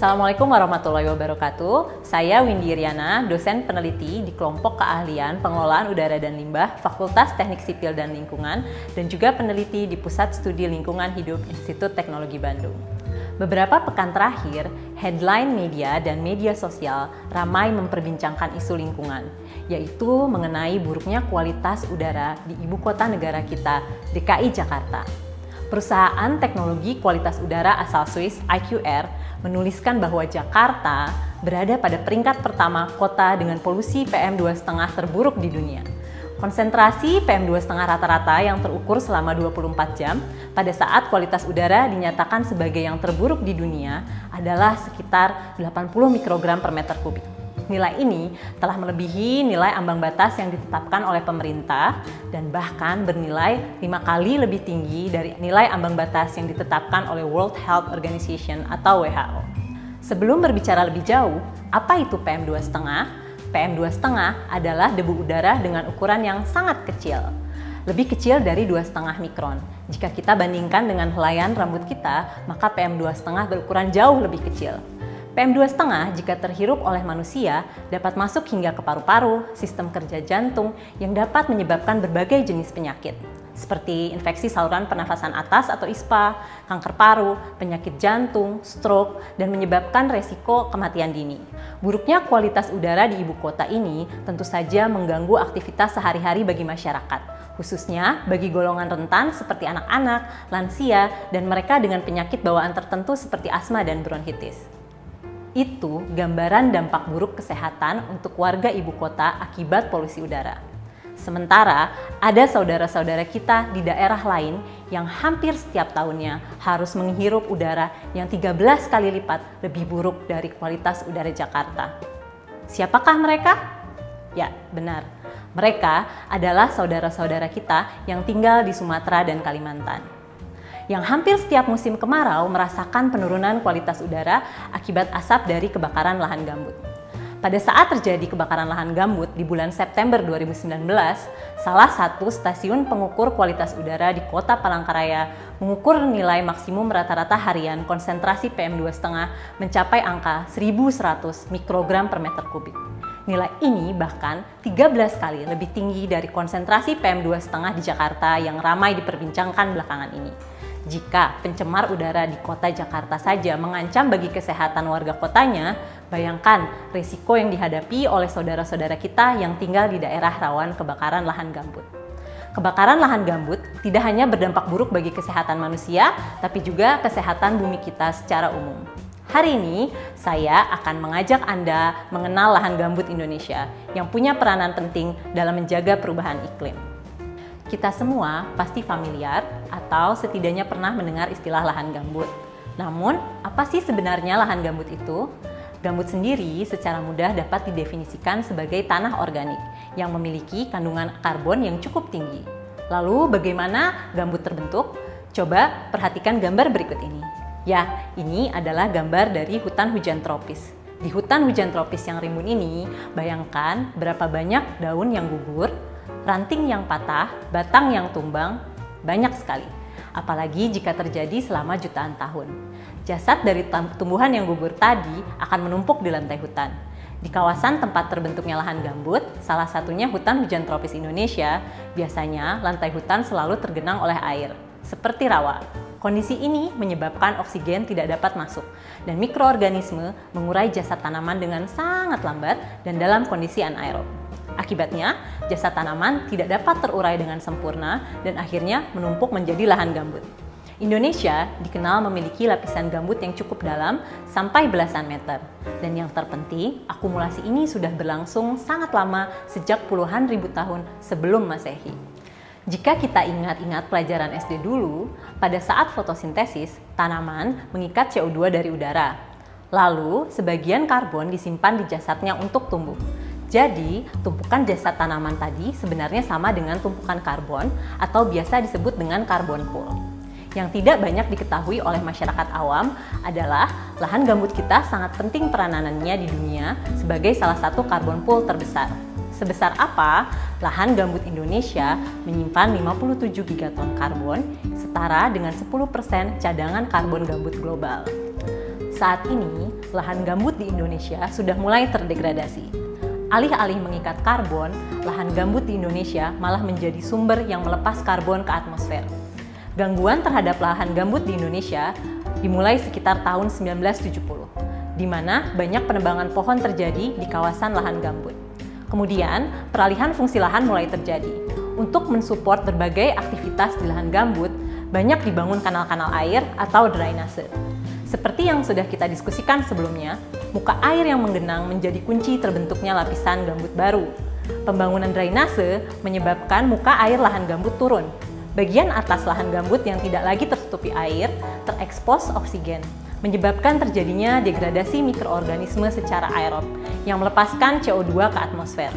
Assalamualaikum warahmatullahi wabarakatuh. Saya Windy Iriana, dosen peneliti di kelompok keahlian pengelolaan udara dan limbah Fakultas Teknik Sipil dan Lingkungan dan juga peneliti di Pusat Studi Lingkungan Hidup Institut Teknologi Bandung. Beberapa pekan terakhir, headline media dan media sosial ramai memperbincangkan isu lingkungan, yaitu mengenai buruknya kualitas udara di ibu kota negara kita, DKI Jakarta. Perusahaan teknologi kualitas udara asal Swiss, IQR, menuliskan bahwa Jakarta berada pada peringkat pertama kota dengan polusi PM2,5 terburuk di dunia. Konsentrasi PM2,5 rata-rata yang terukur selama 24 jam pada saat kualitas udara dinyatakan sebagai yang terburuk di dunia adalah sekitar 80 mikrogram per meter kubik. Nilai ini telah melebihi nilai ambang batas yang ditetapkan oleh pemerintah dan bahkan bernilai 5 kali lebih tinggi dari nilai ambang batas yang ditetapkan oleh World Health Organization atau WHO. Sebelum berbicara lebih jauh, apa itu PM2,5? PM2,5 adalah debu udara dengan ukuran yang sangat kecil, lebih kecil dari 2,5 mikron. Jika kita bandingkan dengan helaian rambut kita, maka PM2,5 berukuran jauh lebih kecil. PM2,5 jika terhirup oleh manusia dapat masuk hingga ke paru-paru, sistem kerja jantung yang dapat menyebabkan berbagai jenis penyakit seperti infeksi saluran pernafasan atas atau ISPA, kanker paru, penyakit jantung, stroke, dan menyebabkan resiko kematian dini. Buruknya kualitas udara di ibu kota ini tentu saja mengganggu aktivitas sehari-hari bagi masyarakat, khususnya bagi golongan rentan seperti anak-anak, lansia, dan mereka dengan penyakit bawaan tertentu seperti asma dan bronkitis. Itu gambaran dampak buruk kesehatan untuk warga ibu kota akibat polusi udara. Sementara ada saudara-saudara kita di daerah lain yang hampir setiap tahunnya harus menghirup udara yang 13 kali lipat lebih buruk dari kualitas udara Jakarta. Siapakah mereka? Ya, benar. Mereka adalah saudara-saudara kita yang tinggal di Sumatera dan Kalimantan, yang hampir setiap musim kemarau merasakan penurunan kualitas udara akibat asap dari kebakaran lahan gambut. Pada saat terjadi kebakaran lahan gambut di bulan September 2019, salah satu stasiun pengukur kualitas udara di Kota Palangkaraya mengukur nilai maksimum rata-rata harian konsentrasi PM2,5 mencapai angka 1.100 mikrogram per meter kubik. Nilai ini bahkan 13 kali lebih tinggi dari konsentrasi PM2,5 di Jakarta yang ramai diperbincangkan belakangan ini. Jika pencemar udara di kota Jakarta saja mengancam bagi kesehatan warga kotanya, bayangkan risiko yang dihadapi oleh saudara-saudara kita yang tinggal di daerah rawan kebakaran lahan gambut. Kebakaran lahan gambut tidak hanya berdampak buruk bagi kesehatan manusia, tapi juga kesehatan bumi kita secara umum. Hari ini, saya akan mengajak Anda mengenal lahan gambut Indonesia yang punya peranan penting dalam menjaga perubahan iklim. Kita semua pasti familiar atau setidaknya pernah mendengar istilah lahan gambut. Namun, apa sih sebenarnya lahan gambut itu? Gambut sendiri secara mudah dapat didefinisikan sebagai tanah organik yang memiliki kandungan karbon yang cukup tinggi. Lalu, bagaimana gambut terbentuk? Coba perhatikan gambar berikut ini. Ya, ini adalah gambar dari hutan hujan tropis. Di hutan hujan tropis yang rimbun ini, bayangkan berapa banyak daun yang gugur, ranting yang patah, batang yang tumbang, banyak sekali. Apalagi jika terjadi selama jutaan tahun. Jasad dari tumbuhan yang gugur tadi akan menumpuk di lantai hutan. Di kawasan tempat terbentuknya lahan gambut, salah satunya hutan hujan tropis Indonesia, biasanya lantai hutan selalu tergenang oleh air, seperti rawa. Kondisi ini menyebabkan oksigen tidak dapat masuk, dan mikroorganisme mengurai jasad tanaman dengan sangat lambat dan dalam kondisi anaerob. Akibatnya, jasad tanaman tidak dapat terurai dengan sempurna dan akhirnya menumpuk menjadi lahan gambut. Indonesia dikenal memiliki lapisan gambut yang cukup dalam sampai belasan meter. Dan yang terpenting, akumulasi ini sudah berlangsung sangat lama sejak puluhan ribu tahun sebelum Masehi. Jika kita ingat-ingat pelajaran SD dulu, pada saat fotosintesis, tanaman mengikat CO2 dari udara. Lalu, sebagian karbon disimpan di jasadnya untuk tumbuh. Jadi, tumpukan jasad tanaman tadi sebenarnya sama dengan tumpukan karbon atau biasa disebut dengan carbon pool. Yang tidak banyak diketahui oleh masyarakat awam adalah lahan gambut kita sangat penting peranannya di dunia sebagai salah satu carbon pool terbesar. Sebesar apa? Lahan gambut Indonesia menyimpan 57 gigaton karbon, setara dengan 10% cadangan karbon gambut global. Saat ini, lahan gambut di Indonesia sudah mulai terdegradasi. Alih-alih mengikat karbon, lahan gambut di Indonesia malah menjadi sumber yang melepas karbon ke atmosfer. Gangguan terhadap lahan gambut di Indonesia dimulai sekitar tahun 1970, di mana banyak penebangan pohon terjadi di kawasan lahan gambut. Kemudian, peralihan fungsi lahan mulai terjadi. Untuk mensupport berbagai aktivitas di lahan gambut, banyak dibangun kanal-kanal air atau drainase. Seperti yang sudah kita diskusikan sebelumnya, muka air yang menggenang menjadi kunci terbentuknya lapisan gambut baru. Pembangunan drainase menyebabkan muka air lahan gambut turun. Bagian atas lahan gambut yang tidak lagi tertutupi air terekspos oksigen, menyebabkan terjadinya degradasi mikroorganisme secara aerob yang melepaskan CO2 ke atmosfer.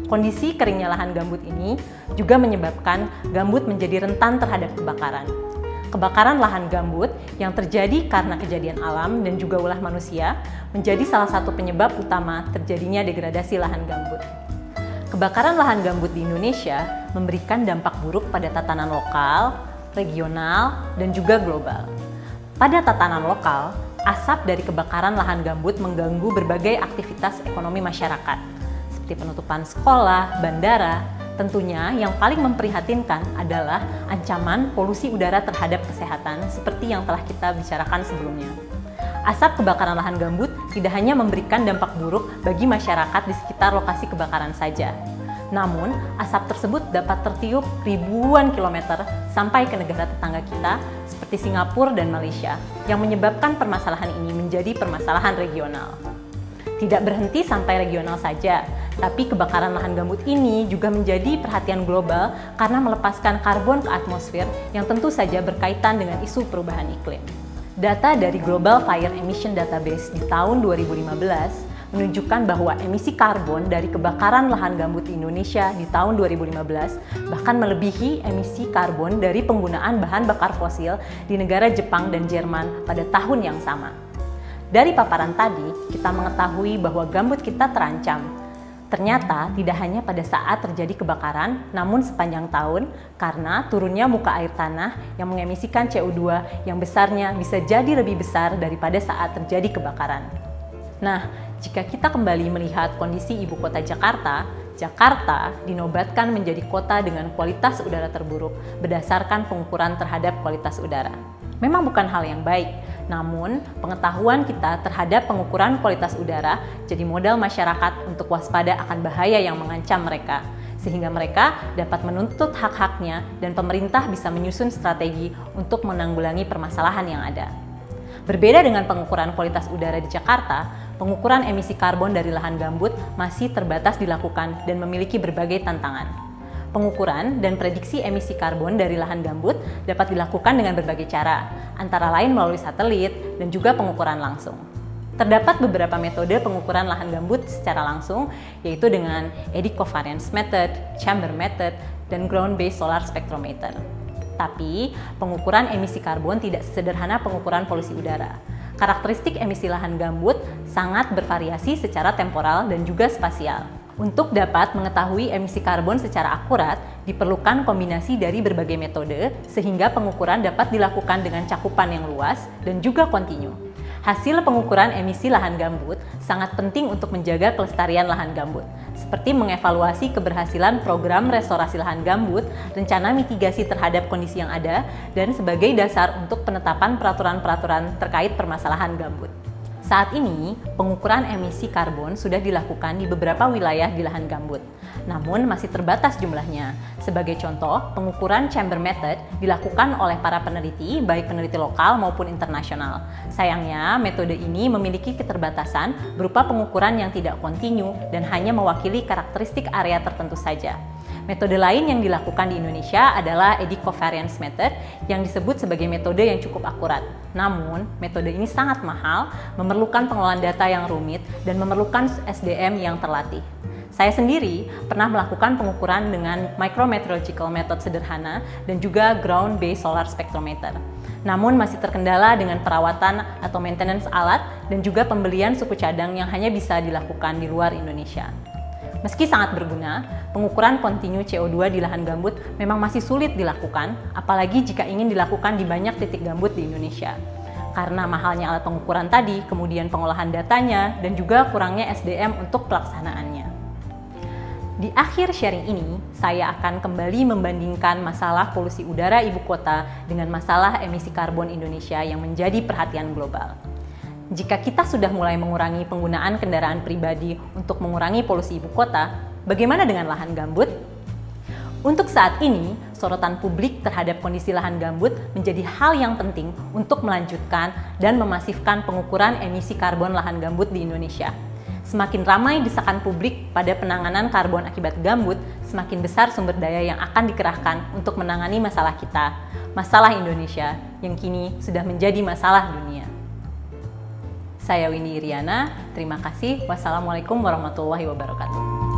Kondisi keringnya lahan gambut ini juga menyebabkan gambut menjadi rentan terhadap kebakaran. Kebakaran lahan gambut yang terjadi karena kejadian alam dan juga ulah manusia menjadi salah satu penyebab utama terjadinya degradasi lahan gambut. Kebakaran lahan gambut di Indonesia memberikan dampak buruk pada tatanan lokal, regional, dan juga global. Pada tatanan lokal, asap dari kebakaran lahan gambut mengganggu berbagai aktivitas ekonomi masyarakat, seperti penutupan sekolah, bandara. Tentunya yang paling memprihatinkan adalah ancaman polusi udara terhadap kesehatan seperti yang telah kita bicarakan sebelumnya. Asap kebakaran lahan gambut tidak hanya memberikan dampak buruk bagi masyarakat di sekitar lokasi kebakaran saja. Namun, asap tersebut dapat tertiup ribuan kilometer sampai ke negara tetangga kita seperti Singapura dan Malaysia, yang menyebabkan permasalahan ini menjadi permasalahan regional. Tidak berhenti sampai regional saja, tapi kebakaran lahan gambut ini juga menjadi perhatian global karena melepaskan karbon ke atmosfer yang tentu saja berkaitan dengan isu perubahan iklim. Data dari Global Fire Emission Database di tahun 2015 menunjukkan bahwa emisi karbon dari kebakaran lahan gambut di Indonesia di tahun 2015 bahkan melebihi emisi karbon dari penggunaan bahan bakar fosil di negara Jepang dan Jerman pada tahun yang sama. Dari paparan tadi, kita mengetahui bahwa gambut kita terancam. Ternyata tidak hanya pada saat terjadi kebakaran, namun sepanjang tahun karena turunnya muka air tanah yang mengemisikan CO2 yang besarnya bisa jadi lebih besar daripada saat terjadi kebakaran. Nah, jika kita kembali melihat kondisi ibu kota Jakarta, Jakarta dinobatkan menjadi kota dengan kualitas udara terburuk berdasarkan pengukuran terhadap kualitas udara. Memang bukan hal yang baik, namun pengetahuan kita terhadap pengukuran kualitas udara jadi modal masyarakat untuk waspada akan bahaya yang mengancam mereka, sehingga mereka dapat menuntut hak-haknya dan pemerintah bisa menyusun strategi untuk menanggulangi permasalahan yang ada. Berbeda dengan pengukuran kualitas udara di Jakarta, pengukuran emisi karbon dari lahan gambut masih terbatas dilakukan dan memiliki berbagai tantangan. Pengukuran dan prediksi emisi karbon dari lahan gambut dapat dilakukan dengan berbagai cara, antara lain melalui satelit dan juga pengukuran langsung. Terdapat beberapa metode pengukuran lahan gambut secara langsung, yaitu dengan eddy covariance method, chamber method, dan ground-based solar spectrometer. Tapi, pengukuran emisi karbon tidak sesederhana pengukuran polusi udara. Karakteristik emisi lahan gambut sangat bervariasi secara temporal dan juga spasial. Untuk dapat mengetahui emisi karbon secara akurat, diperlukan kombinasi dari berbagai metode sehingga pengukuran dapat dilakukan dengan cakupan yang luas dan juga kontinu. Hasil pengukuran emisi lahan gambut sangat penting untuk menjaga kelestarian lahan gambut, seperti mengevaluasi keberhasilan program restorasi lahan gambut, rencana mitigasi terhadap kondisi yang ada, dan sebagai dasar untuk penetapan peraturan-peraturan terkait permasalahan gambut. Saat ini, pengukuran emisi karbon sudah dilakukan di beberapa wilayah di lahan gambut, namun masih terbatas jumlahnya. Sebagai contoh, pengukuran chamber method dilakukan oleh para peneliti, baik peneliti lokal maupun internasional. Sayangnya, metode ini memiliki keterbatasan berupa pengukuran yang tidak kontinu dan hanya mewakili karakteristik area tertentu saja. Metode lain yang dilakukan di Indonesia adalah eddy covariance method yang disebut sebagai metode yang cukup akurat. Namun, metode ini sangat mahal, memerlukan pengelolaan data yang rumit, dan memerlukan SDM yang terlatih. Saya sendiri pernah melakukan pengukuran dengan micrometeorological method sederhana dan juga ground-based solar spectrometer. Namun masih terkendala dengan perawatan atau maintenance alat dan juga pembelian suku cadang yang hanya bisa dilakukan di luar Indonesia. Meski sangat berguna, pengukuran kontinu CO2 di lahan gambut memang masih sulit dilakukan, apalagi jika ingin dilakukan di banyak titik gambut di Indonesia. Karena mahalnya alat pengukuran tadi, kemudian pengolahan datanya, dan juga kurangnya SDM untuk pelaksanaannya. Di akhir sharing ini, saya akan kembali membandingkan masalah polusi udara ibu kota dengan masalah emisi karbon Indonesia yang menjadi perhatian global. Jika kita sudah mulai mengurangi penggunaan kendaraan pribadi untuk mengurangi polusi ibu kota, bagaimana dengan lahan gambut? Untuk saat ini, sorotan publik terhadap kondisi lahan gambut menjadi hal yang penting untuk melanjutkan dan memasifkan pengukuran emisi karbon lahan gambut di Indonesia. Semakin ramai desakan publik pada penanganan karbon akibat gambut, semakin besar sumber daya yang akan dikerahkan untuk menangani masalah kita, masalah Indonesia, yang kini sudah menjadi masalah dunia. Saya Windy Iriana, terima kasih. Wassalamualaikum warahmatullahi wabarakatuh.